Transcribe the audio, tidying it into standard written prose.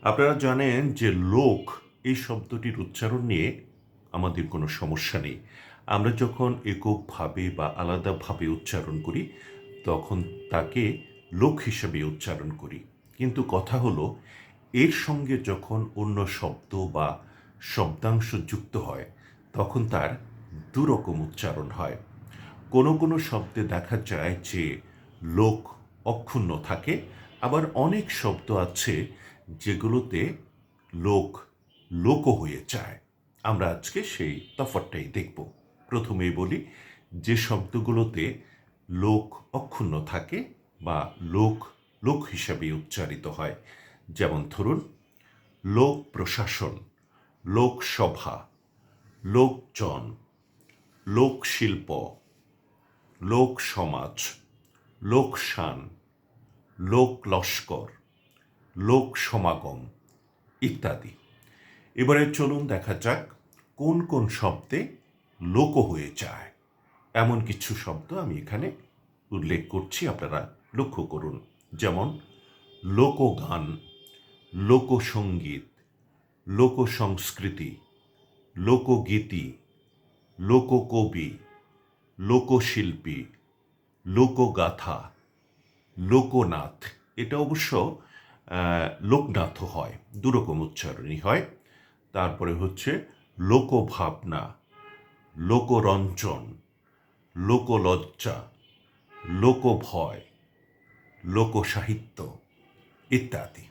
আপনারা জানেন যে লোক এই শব্দটির উচ্চারণ নিয়ে আমাদের কোনো সমস্যা নেই। আমরা যখন এককভাবে বা আলাদাভাবে উচ্চারণ করি, তখন তাকে লোক হিসেবে উচ্চারণ করি। কিন্তু কথা হলো, এর সঙ্গে যখন অন্য শব্দ বা শব্দাংশ যুক্ত হয়, তখন তার দুরকম উচ্চারণ হয়। কোনো কোনো শব্দে দেখা যায় যে লোক অক্ষুণ্ণ থাকে, আবার অনেক শব্দ আছে যেগুলোতে লোক লোকও হয়ে যায়। আমরা আজকে সেই তফাৎটাই দেখব। প্রথমেই বলি, যে শব্দগুলোতে লোক অক্ষুণ্ণ থাকে বা লোক লোক হিসাবে উচ্চারিত হয়, যেমন ধরুন লোক প্রশাসন, লোকসভা, লোকজন, লোকশিল্প, লোক সমাজ, লোকসান, লোক লস্কর, লোক সমাগম ইত্যাদি। এবারে চলুন দেখা যাক কোন কোন শব্দে লোক হয়ে যায়। এমন কিছু শব্দ আমি এখানে উল্লেখ করছি, আপনারা লক্ষ্য করুন। যেমন লোকগান, লোকসঙ্গীত, লোকসংস্কৃতি, লোকগীতি, লোককবি, লোকশিল্পী, লোকগাথা, লোকনাথ। এটা অবশ্য লোকনাথও হয়, দুরকম উচ্চারণই হয়। তারপরে হচ্ছে লোকভাবনা, লোকরঞ্জন, লোকলজ্জা, লোকভয়, লোকসাহিত্য ইত্যাদি।